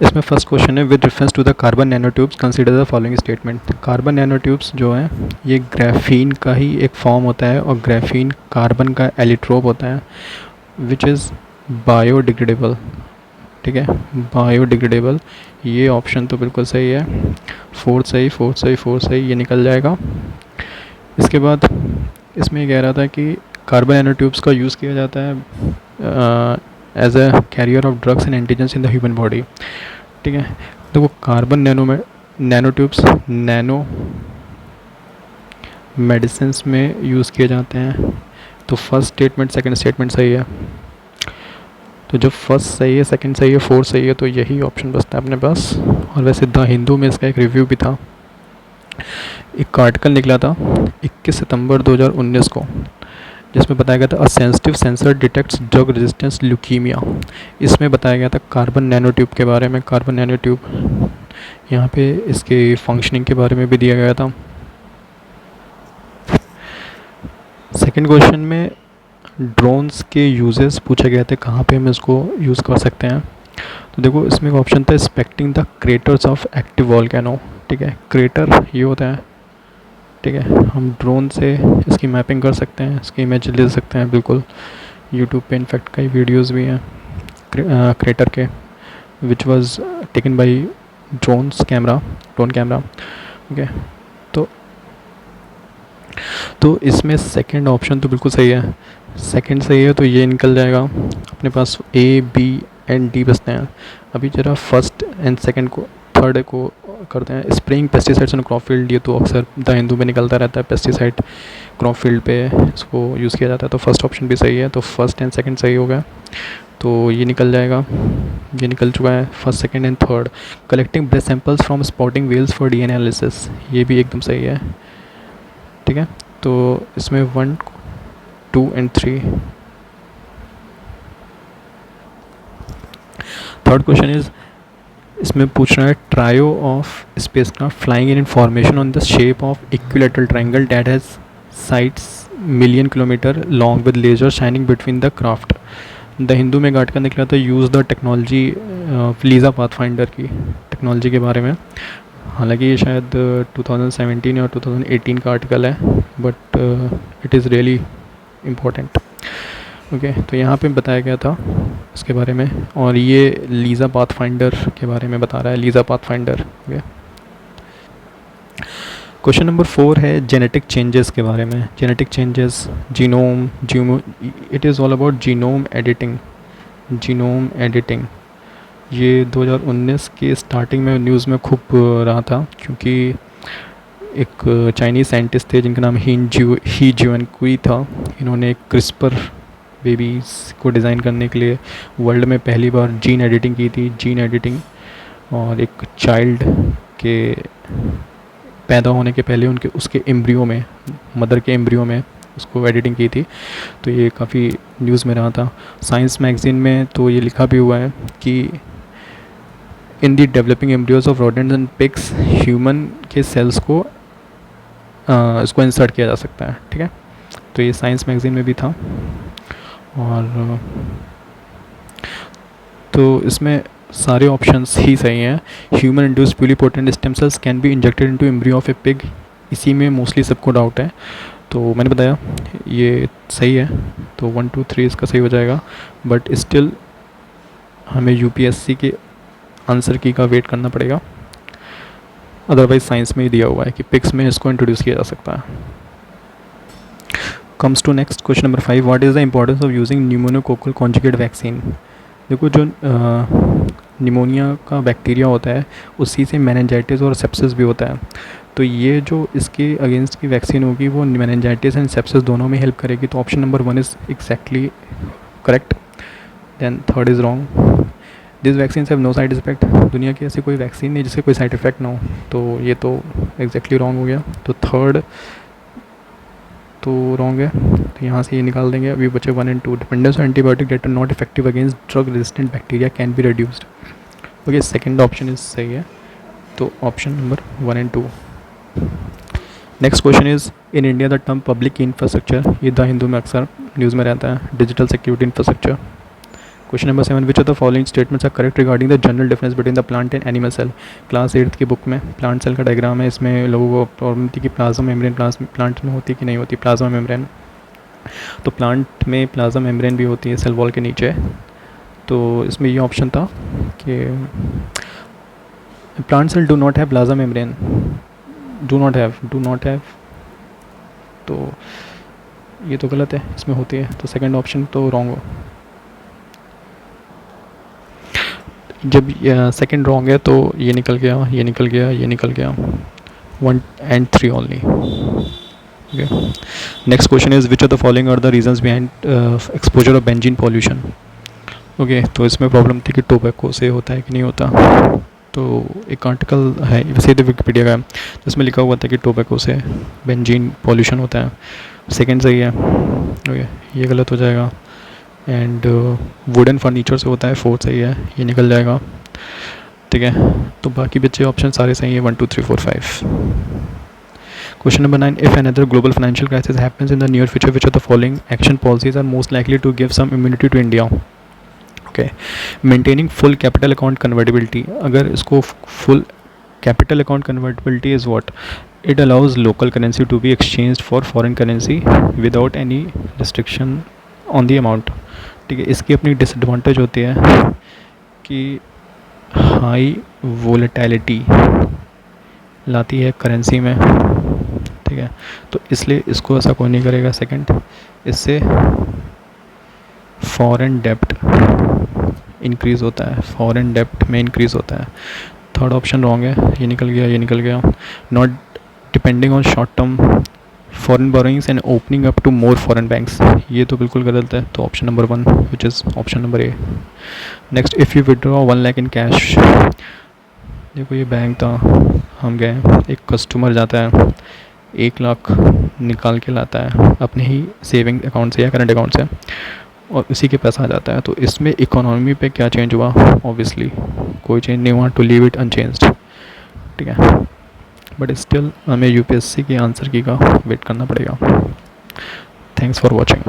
इसमें first question है, with reference to the carbon nanotubes consider the following statement. Carbon nanotubes जो हैं ये graphene का ही एक फॉर्म होता है और ग्राफीन कार्बन का एलिट्रोप होता है विच इज़ बायोडिग्रेडेबल। ठीक है, बायोडिग्रेडेबल। ये ऑप्शन तो बिल्कुल सही है, फोर्थ सही, फोर्थ सही, फोर्थ सही, ये निकल जाएगा। इसके बाद इसमें ये कह रहा था कि कार्बन नैनो ट्यूब्स का यूज़ किया जाता है as a carrier of drugs and antigens in the human body. ठीक है, तो वो carbon nanotubes nanomedicine में यूज़ किए जाते हैं। तो फर्स्ट स्टेटमेंट सेकंड स्टेटमेंट सही है। तो जो फर्स्ट सही है, सेकंड सही है, फोर्थ सही है, तो यही ऑप्शन बचता है अपने पास। और वैसे द हिंदू में इसका एक रिव्यू भी था, एक आर्टिकल निकला था 21 सितंबर 2019 को, जिसमें बताया गया था a sensitive sensor detects drug resistance leukaemia. इसमें बताया गया था कार्बन नैनो ट्यूब के बारे में। कार्बन नैनो ट्यूब यहाँ पे इसके फंक्शनिंग के बारे में भी दिया गया था। सेकंड क्वेश्चन में ड्रोन्स के यूजेस पूछे गए थे, कहाँ पे हम इसको यूज़ कर सकते हैं। तो देखो इसमें एक ऑप्शन था inspecting the craters of active volcano. ठीक है, क्रेटर ये होता है। ठीक है, हम ड्रोन से इसकी मैपिंग कर सकते हैं, इसकी इमेज ले सकते हैं बिल्कुल। यूट्यूब पे इनफैक्ट कई वीडियोस भी हैं क्रेटर के, which was taken by drone camera. Okay, तो इसमें सेकंड ऑप्शन तो बिल्कुल सही है, सेकंड सही है, तो ये निकल जाएगा। अपने पास ए बी एंड डी बचते हैं। अभी जरा फर्स्ट एंड सेकंड को, थर्ड को करते हैं। Spraying pesticides on crop field, ये तो अक्सर द हिंदू में निकलता रहता है, पेस्टिसाइड क्रॉप फील्ड पे इसको यूज़ किया जाता है। तो फर्स्ट ऑप्शन भी सही है, तो फर्स्ट एंड सेकंड सही हो गया, तो ये निकल जाएगा। ये निकल चुका है first second and third. Collecting breast samples from spotting whales for DNA analysis, ये भी एकदम सही है। ठीक है, तो इसमें 1 2 एंड 3। थर्ड क्वेश्चन इज, इसमें पूछ रहा है trio of spacecraft flying in formation on the shape of equilateral triangle that has sides million kilometer long with laser shining between the craft. The Hindu में गाट का निकला था use the technology, LISA Pathfinder की टेक्नोलॉजी के बारे में। हालांकि ये शायद 2017 या 2018 का आर्टिकल है, but it is really important. Okay, तो यहाँ पे बताया गया था इसके बारे में, और ये लीज़ा पाथफाइंडर के बारे में बता रहा है, LISA Pathfinder. Okay, question number 4 है जेनेटिक चेंजेस के बारे में। Genetic changes, genome, it is all about genome editing. ये 2019 के स्टार्टिंग में न्यूज़ में खूब रहा था, क्योंकि एक चाइनीज़ साइंटिस्ट थे जिनका नाम ही जिवेनकुई था। इन्होंने एक क्रिस्पर बेबीज़ को डिज़ाइन करने के लिए वर्ल्ड में पहली बार जीन एडिटिंग की थी। जीन एडिटिंग, और एक चाइल्ड के पैदा होने के पहले उसके एम्ब्रियो में, मदर के एम्ब्रियो में उसको एडिटिंग की थी। तो ये काफ़ी न्यूज़ में रहा था। साइंस मैगज़ीन में तो ये लिखा भी हुआ है कि in the developing embryos of rodents and pigs, human के सेल्स को इसको इंसर्ट किया जा सकता है। ठीक है, तो ये साइंस मैगज़ीन में भी था। और तो इसमें सारे ऑप्शंस ही सही हैं। Human induced pluripotent stem cells can be injected into embryo of a pig, इसी में मोस्टली सबको डाउट है, तो मैंने बताया ये सही है। तो 1 2 3 इसका सही हो जाएगा, बट स्टिल हमें यूपीएससी के आंसर की का वेट करना पड़ेगा। अदरवाइज साइंस में ही दिया हुआ है कि पिग्स में इसको इंट्रोड्यूस किया जा सकता है। Comes to next question number 5, what is the importance of using pneumococcal conjugate vaccine. देखो, जो निमोनिया का बैक्टीरिया होता है उसी से मेनिंजाइटिस और सेप्सिस भी होता है। तो ये जो इसके अगेंस्ट की वैक्सीन होगी वो मेनिंजाइटिस एंड सेप्सिस दोनों में हेल्प करेगी। तो option number 1 is exactly correct, then third is wrong. This vaccine have no side effect, दुनिया की ऐसी कोई वैक्सीन नहीं जिसके कोई साइड इफेक्ट ना हो, तो ये तो एग्जैक्टली रॉन्ग हो गया। तो थर्ड तो रॉन्ग है, तो यहाँ से ये निकाल देंगे। अभी बचे 1 and 2। Dependence on antibiotic that are not effective against drug resistant bacteria can be reduced. Okay, second option is सही है, तो option number 1 and 2। Next question is, in India the term public infrastructure, ये the Hindu में अक्सर news में रहता है, digital security infrastructure. Question number 7, which of the following statements are correct regarding the general difference between the plant and animal cell. Class 8th की book में plant cell का diagram है, इसमें लोगों को प्रॉब्लम थी कि प्लाज्मा मेम्ब्रेन प्लांट में होती कि नहीं होती प्लाज्मा मेम्ब्रेन। तो प्लांट में प्लाज्मा मेम्ब्रेन भी होती है सेल वॉल के नीचे। तो इसमें ये ऑप्शन था कि plant cell do not have plasma membrane, do not have, तो ये तो गलत है, इसमें होती है, तो सेकंड ऑप्शन तो रॉन्ग हो। जब सेकंड रॉन्ग है तो ये निकल गया, ये निकल गया, ये निकल गया, 1 and 3 only. Okay. Next question is which of the following are the reasons behind exposure of benzene pollution. Okay तो इसमें प्रॉब्लम थी कि टोबैको से होता है कि नहीं होता। तो एक आर्टिकल है वैसे तो विकिपीडिया का है, जिसमें लिखा हुआ था कि टोबैको से बेंजीन पॉल्यूशन होता है। सेकंड सही है, ओके ये गलत हो जाएगा। एंड वुडन फर्नीचर से होता है, फोर्थ सही है, ये निकल जाएगा। ठीक है, तो बाकी बच्चे ऑप्शन सारे सही है, 1 2 3 4 5। Question number 9, if another global financial crisis happens in the near future, which of the following action policies are most likely to give some immunity to India? Okay, maintaining full capital account convertibility. अगर इसको full capital account convertibility is what, it allows local currency to be exchanged for foreign currency without any restriction on the amount. ठीक है, इसकी अपनी disadvantage होती है कि high volatility लाती है करेंसी में। ठीक है, तो इसलिए इसको ऐसा कोई नहीं करेगा। सेकंड, इससे फॉरेन डेप्ट इंक्रीज़ होता है, फॉरेन डेप्ट में इंक्रीज़ होता है। थर्ड ऑप्शन रॉन्ग है, ये निकल गया, ये निकल गया। Not depending on short term foreign borrowings and opening up to more foreign banks, ये तो बिल्कुल गलत है। तो option number 1 which is option number A. Next, if you withdraw 1 lakh in cash. देखो ये बैंक था, हम गए, एक कस्टमर जाता है 1 लाख निकाल के लाता है अपने ही सेविंग अकाउंट से या करंट अकाउंट से, और उसी के पैसा आ जाता है। तो इसमें इकोनॉमी पे क्या चेंज हुआ? ऑब्वियसली कोई चेंज नहीं हुआ, टू लीव इट अनचेंज्ड। ठीक है, बट स्टिल हमें यूपीएससी के आंसर की का वेट करना पड़ेगा। Thanks for watching.